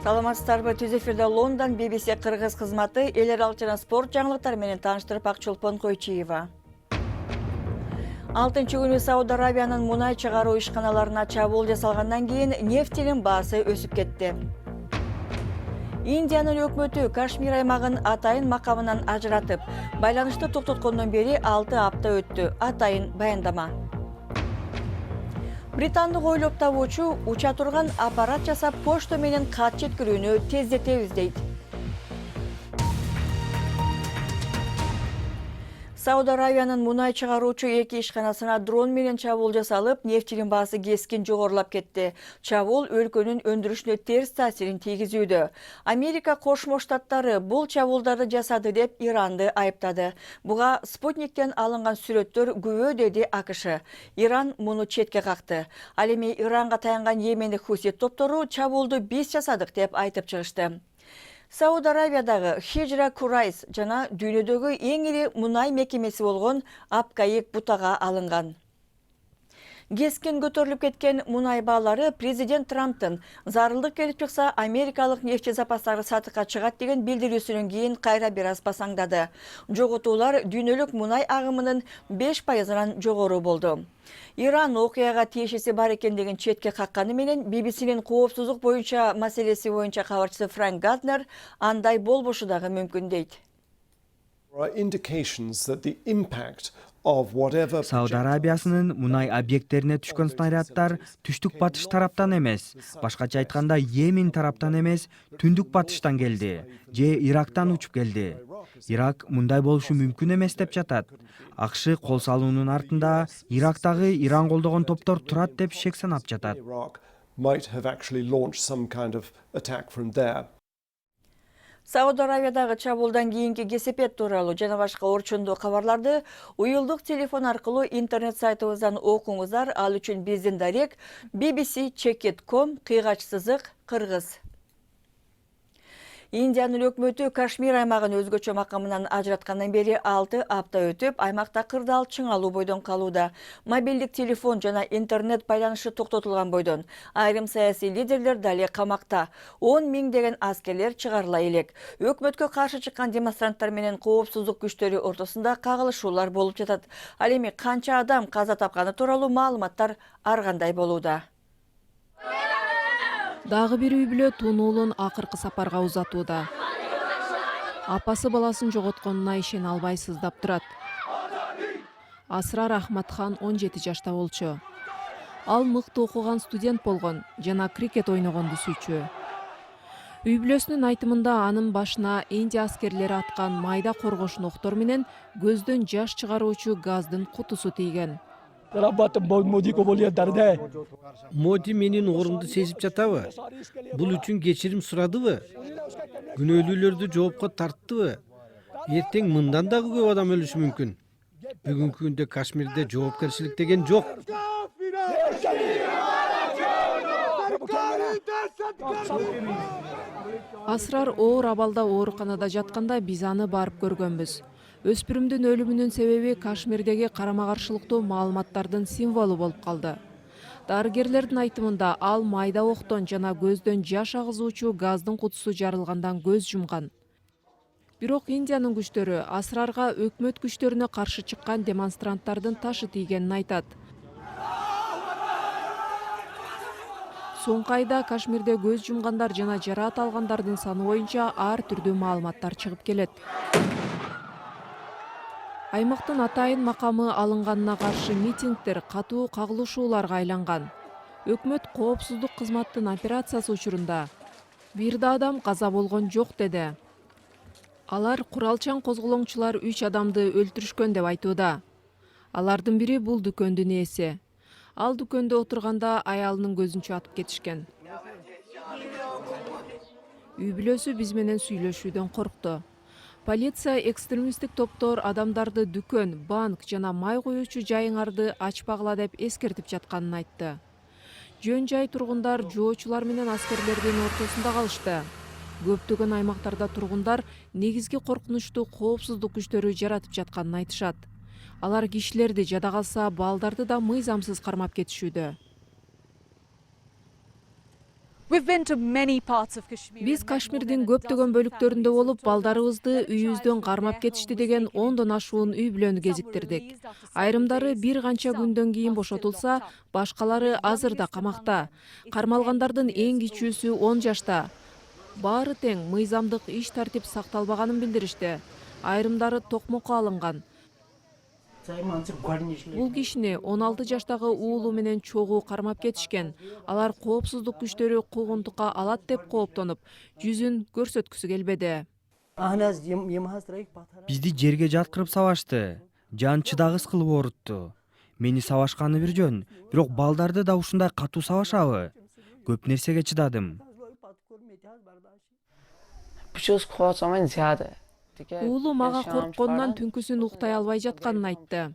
Саламатсыздарбы, түз эфирде Лондон BBC Кыргыз кызматы эл аралык жана спорт жаңылыктары менен тааныштырып Акчолпон Койчиева. 6-чы күнү Сауд Арабиянын мунай чыгаруу ишканаларына чабуул жасалгандан кийин нефтинин баасы өсүп кетти. Индиянын өкмөтү Кашмир аймагын атайын макамынан ажыратып, байланышты токтоткондон бери 6 апта өттү. Атайын баяндама. Британдык ойлоп табуучу уча турган аппарат жасап почта менен кат жеткирүүнү тездетебиз дейт. Сауд Арабиянын мунай чыгаруучу 2 ишканасына дрон менен чабуул жасалып, нефтинин баасы кескин жогорулап кетти. Чабуул өлкөнүн өндүрүшүнө терс таасирин тийгизүүдө. Америка Кошмо Штаттары бул чабуулдарды жасады деп Иранды айыптады. Буга Спутниктен алынган сүрөттөр күбө деди АКШ. Иран муну четке какты. Ал эми Иранга таянган Йемендик хусит топтору чабуулду биз жасадык деп айтып чыгышты. Сауд Арабиядагы Хижра Курайс жана дүйнөдөгү эң ири мунай мекемеси болгон Апкаик бутага алынган. Кескин көтөрүлүп кеткен мунай баалары президент Трамптын зарылдык келип чыкса америкалык нефть запастары сатыкка чыгат деген билдирүүсүнөн кийин кайра бир аз басаңдады. Жоготуулар дүйнөлүк мунай агымынын 5%-нан жогору болду. Иран окуяга тиешеси бар экендигин четке какканы менен BBC'нин коопсуздук боюнча маселеси боюнча кабарчысы Фрэнк Гарднер андай болбошу дагы мүмкүн дейт. Сауд Арабиясынын мунай объекттерине түшкөн снаряддар түштүк батыш тараптан эмес, башкача айтканда Йемен тараптан эмес, түндүк батыштан келди, же Ирактан учуп келди. Ирак мындай болушу мүмкүн эмес деп жатат. АКШ кол салуунун артында Ирактагы Иран колдогон топтор турат деп шек санап жатат. Сауд Арабиядагы чабуулдан кийинки кесепет тууралуу жана башка орчундуу кабарларды уюлдук телефон аркылуу интернет сайтыбыздан окуңуздар. Ал үчүн биздин дарек bbc.com /кыргыз. Индиянын өкмөтү Кашмир аймагын өзгөчө макамынан ажыраткандан бери 6 апта өтүп, аймакта кырдаал чыңалуу бойдон калууда. Мобилдик телефон жана интернет байланышы токтотулган бойдон. Айрым саясий лидерлер дали камакта. 10 миңдеген аскерлер чыгарыла элек. Өкмөткө каршы чыккан демонстранттар менен коопсуздук күчтөрү ортосунда кагылышуулар болуп жатат. Ал эми канча адам каза тапканы тууралуу маалыматтар ар кандай болууда. Дагы бир үй бүлө тунуулун акыркы сапарга узатууда. Апасы баласын жоготконуна ишене албай сыздап турат. Асрар Ахматхан 17 жашта болчу. Ал мыкты окуган студент болгон жана крикет ойногонду сүйчү. Үй бүлөсүнүн айтымында анын башына Индия аскерлери аткан майда коргош ноктор менен көздөн жаш чыгаруучу газдын кутусу тийген. Моди менин орумду сезип жатабы? Бул үчүн кечирим сурадыбы? Күнөөлүүлөрдү жоопко тарттыбы? Эртең мындан дагы көп адам өлүшү мүмкүн. Бүгүнкү күндө Кашмирде жоопкерчилик деген жок. Асрар оор абалда ооруканада жатканда биз аны барып көргөнбүз. Өспүрүмдүн өлүмүнүн себеби Кашмирдеги карама-каршылыктуу маалыматтардын символу болуп калды. Дарыгерлердин айтымында ал майда октон жана көздөн жаш агызуучу газдын кутусу жарылгандан көз жумган. Бирок Индиянын күчтөрү Асрарга өкмөт күчтөрүнө каршы чыккан демонстранттардын ташы тийгенин айтат. Соңку айда Кашмирде көз жумгандар жана жараат алгандардын саны боюнча ар түрдүү маалыматтар чыгып келет. Аймактын атайын макамы алынганына каршы митингдер катуу кагылышууларга айланган. Өкмөт коопсуздук кызматтын операциясы учурунда бир да адам каза болгон жок деди. Алар куралчан козголоңчулар 3 адамды өлтүрүшкөн деп айтууда. Алардын бири бул дүкөндүн ээси. Ал дүкөндө отурганда аялынын көзүн чатып кетишкен. Үй бүлөсү биз менен сүйлөшүүдөн коркту. Полиция экстремисттик топтор адамдарды дүкөн, банк жана май коюучу жайыңарды ачпагыла деп эскертип жатканын айтты. Жөн жай тургундар жоочулар менен аскерлердин ортосунда калышты. Көптөгөн аймактарда тургундар негизги коркунучту коопсуздук күчтөрү жаратып жатканын айтышат. Алар кишилерди жада калса балдарды да мыйзамсыз кармап кетишүүдө. Биз Кашмирдин көптөгөн бөлүктөрүндө болуп, балдарыбызды үйүбүздөн кармап кетишти деген 10дон ашуун үй бүлөнү кезиктирдик. Айрымдары бир канча күндөн кийин бошотулса, башкалары азырда камакта. Кармалгандардын эң кичүүсү 10 жашта. Баары тең мыйзамдык иш тартип сакталбаганын билдиришти. Айрымдары токмокко алынган. Бул кишини 16 жаштагы уулу менен чогуу кармап кетишкен. Алар коопсуздук күчтөрү куугунтукка алат деп кооптонуп, жүзүн көрсөткүсү келбеди. Бизди жерге жаткырып сабашты. Жан чыдагыс кылып оорутtu. Мени сабашканы бир жөн, бирок балдарды да ушундай катуу сабашабы? Көп нерсеге чыдадым. Уулу мага коркконунан түнкүсүн уктай албай жатканын айтты.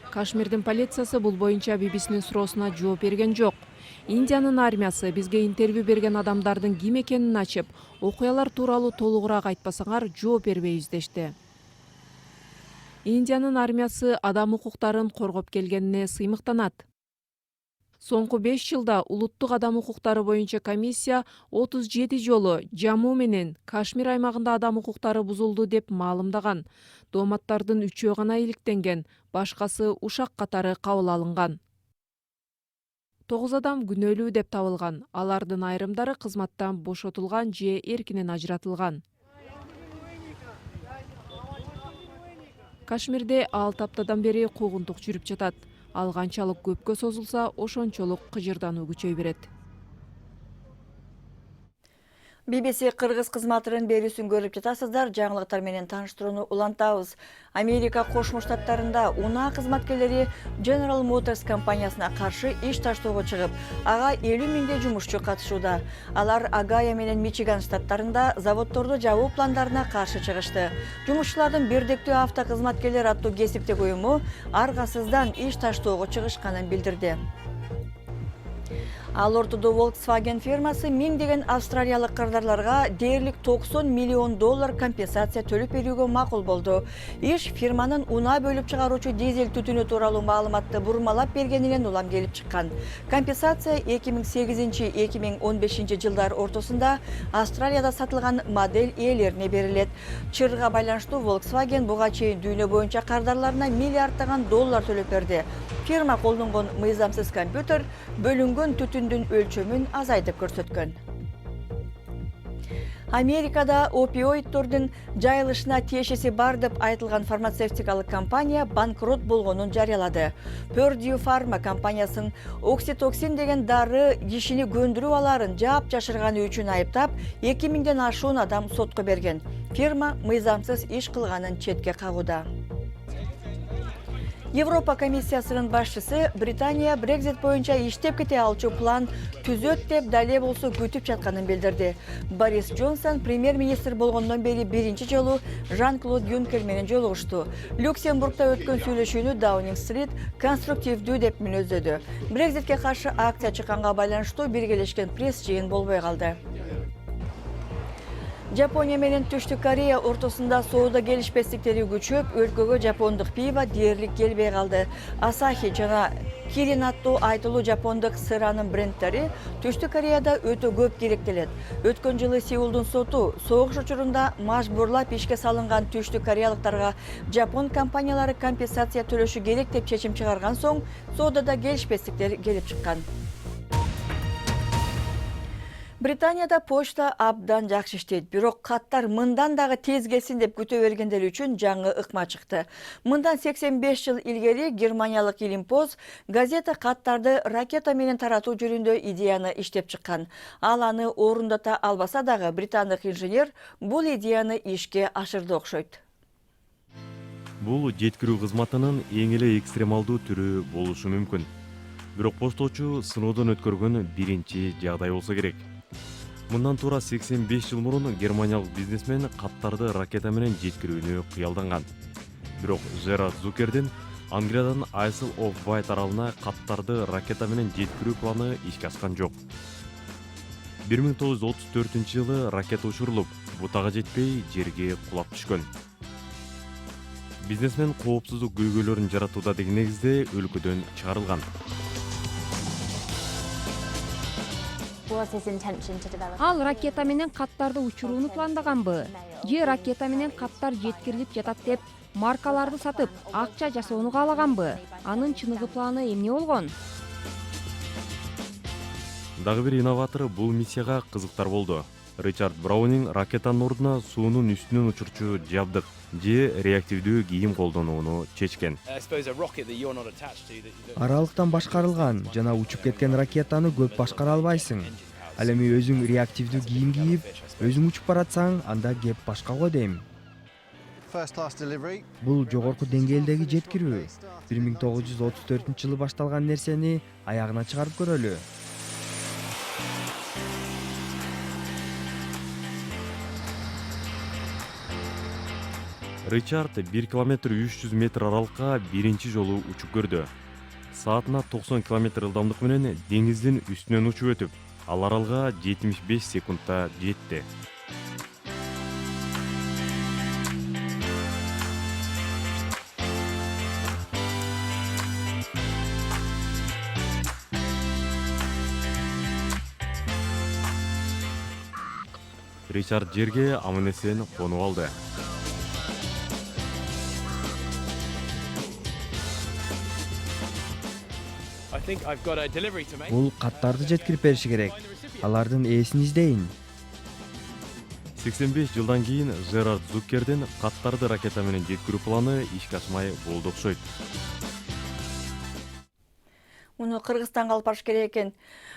Кашмирдин полициясы бул боюнча BBC'нин суроосуна жооп берген жок. Индиянын армиясы бизге интервью берген адамдардын ким экенин ачып, окуялар тууралуу толугураак айтпасаңар жооп бербейбиз дешти. Индиянын армиясы адам укуктарын коргоп келгенине сыймыктанат. Соңку 5 жылда улуттук адам укуктары боюнча комиссия 37 жолу Жамму менен Кашмир аймагында адам укуктары бузулду деп маалымдаган. Дооматтардын 3-өө гана иликтенген, башкасы ушак катары кабыл алынган. 9 адам күнөөлүү деп табылган. Алардын айрымдары кызматтан бошотулган же эркинен ажыратылган. Кашмирде 6 аптадан бери куугунтук жүрүп жатат. Ал канчалык көпкө созулса, ошончолук кыжырдануу күчөй берет. BBC Кыргыз кызматынын берүүсүн көрүп жатасыздар. Жаңылыктар менен тааныштырууну улантабыз. Америка Кошмо Штаттарында унаа кызматкерлери General Motors компаниясына каршы иш таштоого чыгып, ага 50 миңдей жумушчу катышууда. Алар Огайо менен Мичиган штаттарында заводдорду жабуу пландарына каршы чыгышты. Жумушчулардын бирдиктүү автокызматкерлер аттуу кесиптик уюму аргасыздан иш таштоого чыгышканын билдирди. Ал ортодо Volkswagen фирмасы миңдеген австралиялык кардарларга дээрлик $90 миллион компенсация төлөп берүүгө макул болду. Иш фирманын унаа бөлүп чыгаруучу дизель түтүнү тууралуу маалыматты бурмалап бергенинен улам келип чыккан. Компенсация 2008-2015 жылдар ортосунда Австралияда сатылган модель ээлерине берилет. Чырга байланыштуу Volkswagen буга чейин дүйнө боюнча кардарларына миллиарддаган доллар төлөп берди. Фирма колдонгон мыйзамсыз компьютер бөлүнгөн түтүндүн өлчөмүн азайтып көрсөткөн. Америкада опиоиддордун жайылышына тиешеси бар деп айтылган фармацевтикалык компания банкрот болгонун жарыялады. Purdue Pharma компаниясын окситоксин деген дары кишини көндүрүп аларын жаап жашырганы үчүн айыптап, 2000ден ашуун адам сотко берген. Фирма мыйзамсыз иш кылганын четке кагууда. Европа комиссиясынын башчысы Британия Brexit боюнча иштеп кете алчу план түзөт деп дале болсо күтүп жатканын билдирди. Борис Джонсон премьер-министр болгондон бери биринчи жолу Жан-Клод Юнкер менен жолугушту. Люксембургда өткөн сүйлөшүүнү Даунинг-стрит конструктивдүү деп мүнөздөдү. Brexitке каршы акция чыкканга байланыштуу биргелешкен пресс жыйын болбой калды. Жапония менен Түштүк Корея ортосунда соода келишпестиктери күчөп, өлкөгө жапондук пиво дээрлик келбей калды. Asahi жана Kirin аттуу айтылуу жапондук сыранын брендтери Түштүк Кореяда өтө көп керектелет. Өткөн жылы Сеулдун соту согуш учурунда мажбурлап ишке салынган Түштүк Кореялыктарга жапон компаниялары компенсация төлөшү керек деп чечим чыгарган соң, соодада келишпестиктер келип чыккан. Британияда почта абдан жакшы иштейт, бирок каттар мындан дагы тез келсин деп күтө бергендер үчүн жаңы ыкма чыкты. Мындан 85 жыл илгери германиялык Илимпоз газета каттарды ракета менен таратуу жөнүндө идеяны иштеп чыккан. Ал аны орундата албаса дагы британдык инженер бул идеяны ишке ашырды окшойт. Бул жеткирүү кызматынын эң эле экстремалдуу түрү болушу мүмкүн. Бирок поштоочу сыноодон өткөргөн биринчи жагдай болсо керек. Мындан туура 85 жыл мурун германиялык бизнесмен каттарды ракета менен жеткирүүнү кыялданган. Бирок Жерард Зукердин Англиядан Isle of Wight аралына каттарды ракета менен жеткирүү планы ишке аскан жок. 1934 жылы ракета учурулуп, бутага жетпей жерге кулап түшкөн. Бизнесмен коопсуздук көйгөйлөрүн жаратууда деген негизде өлкөдөн чыгарылган. Ал ракета менен каттарды учурууну пландаганбы? Же ракета менен каттар жеткирилип жатат деп маркаларды сатып, акча жасоону каалаганбы? Анын чыныгы планы эмне болгон? Дагы бир инноватор бул миссияга кызыктар болду. Ричард Браунинг ракетанын ордуна суунун үстүнөн учурчу жабдык же реактивдүү кийим колдонууну чечкен. Аралыктан башкарылган жана учуп кеткен ракетаны көп башкара албайсың. Ал эми өзүң реактивдүү кийим кийип, өзүң учуп баратсаң, анда кеп башка го дейм. Бул жогорку деңгээлдеги жеткирүү. 1934-жылы башталган нерсени аягына чыгарып көрөлү. Ричард 1 километр 300 метр аралыкка биринчи жолу учуп көрдү. Саатына 90 км ылдамдык менен деңиздин үстүнөн учуп өтүп, ал аралга 75 секундта жетти. Ричард жерге аман-эсен конуп алды. Бул каттарды жеткирип бериши керек. Алардын ээсин издейин. 85 жылдан кийин Жерард Зуккердин каттарды ракета менен жеткирүү планы ишке ашмай болду окшойт. Муну Кыргызстанга алып барыш керек экен.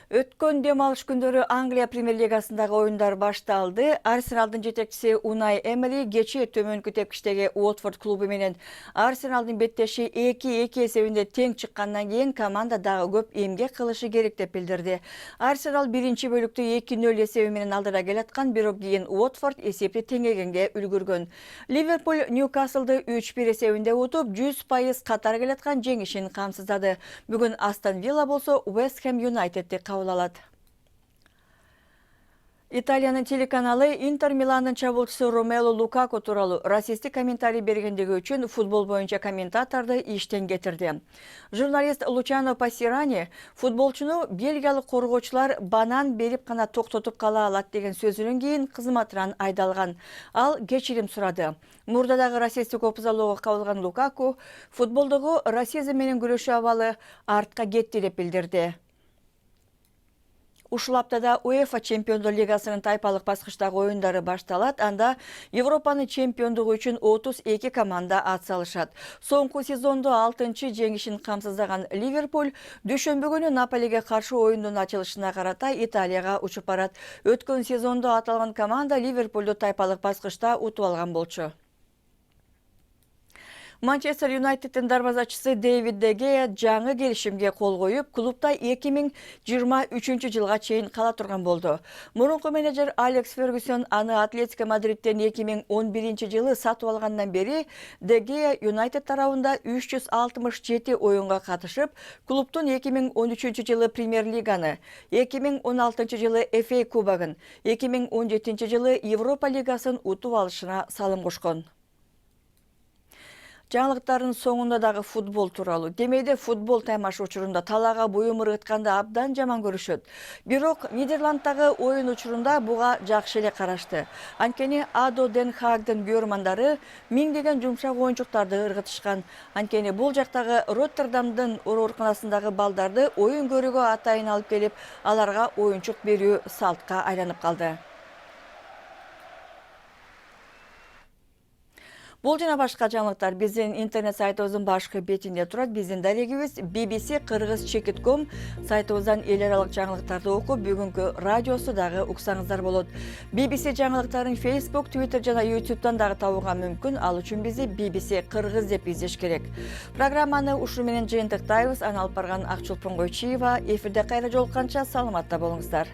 Өткөн дем алыш күндөрү Англия премьер-лигасындагы оюндар башталды. Арсеналдын жетекчиси Унай Эмери кечээ төмөнкү тепкичтеги Уотфорд клубу менен Арсеналдын беттеши 2-2 эсебинде тең чыккандан кийин команда дагы көп эмгек кылышы керек деп билдирди. Арсенал биринчи бөлүктө 2-0 эсеби менен алдыда келаткан, бирок кийин Уотфорд эсепти теңегенге үлгүргөн. Ливерпуль Ньюкаслды 3-1 эсебинде утуп, 100% катар келаткан жеңишин камсыздады. Бүгүн Астон Вилла болсо West Ham Unitedди кабыл алат. Италиянын телеканалы Интер Миландын чабуулчусу Ромело Лукаку тууралуу расисттик комментарий бергендиги үчүн футбол боюнча комментаторду иштен кетирди. Журналист Лучано Пассирани футболчуну бельгиялык коргоочулар банан берип гана токтотуп кала алат деген сөзүнөн кийин кызматынан айдалган. Ал кечирим сурады. Мурдадагы расисттик опузалоого кабылган Лукаку футболдогу расизм менен күрөшүү абалы артка кетти деп билдирди. Ушул аптада УЕФА Чемпиондор лигасынын тайпалык баскычтагы оюндары башталат. Анда Европанын чемпиондугу үчүн 32 команда ат салышат. Соңку сезондо 6-чы жеңишин камсыздаган Ливерпуль дүйшөмбү күнү Наполиге каршы оюндун ачылышына карата Италияга учуп барат. Өткөн сезондо аталган команда Ливерпулду тайпалык баскычта утуп алган болчу. Манчестер Юнайтеддин дарбазачысы Дэвид Де Гея жаңы келишимге кол коюп, клубда 2023 жылга чейин кала турган болду. Мурунку менеджер Алекс Фергюсон аны Атлетико Мадридтен 2011 жылы сатып алгандан бери Де Гея Юнайтед тарабында 367 оюнга катышып, клубдун 2013 жылы Премьер-лиганы, 2016 жылы FA кубогун, 2017 жылы Европа лигасын утуп алышына салым кошкон. Жаңылыктардын соңунда дагы футбол тууралуу. Демейде футбол таймаш учурунда талаага буюм ыргытканда абдан жаман көрүшөт. Бирок Нидерланддагы оюн учурунда буга жакшы эле карашты. Анткени Адо Ден Хаагдын бүйөрмандары миңдеген жумшак оюнчуктарды ыргытышкан. Анткени бул жактагы Роттердамдын ооруканасындагы балдарды оюн көрүүгө атайын алып келип, аларга оюнчук берүү салтка айланып калды. Бул жана башка жаңылыктар биздин интернет сайтыбыздын башкы бетинде турат. Биздин дарегибиз bbc-kyrgyz.com сайтыбыздан эл аралык жаңылыктарды окуп, бүгүнкү радиосу дагы уксаңыздар болот. BBC жаңылыктарын Facebook, Twitter жана YouTube'дан дагы табууга мүмкүн. Ал үчүн бизди BBC Кыргыз деп издеш керек. Программаны ушул менен жыйынтыктайбыз. Аны алып барган Акчулпун Койчиева. Эфирде кайра жолукканча саламатта болуңуздар.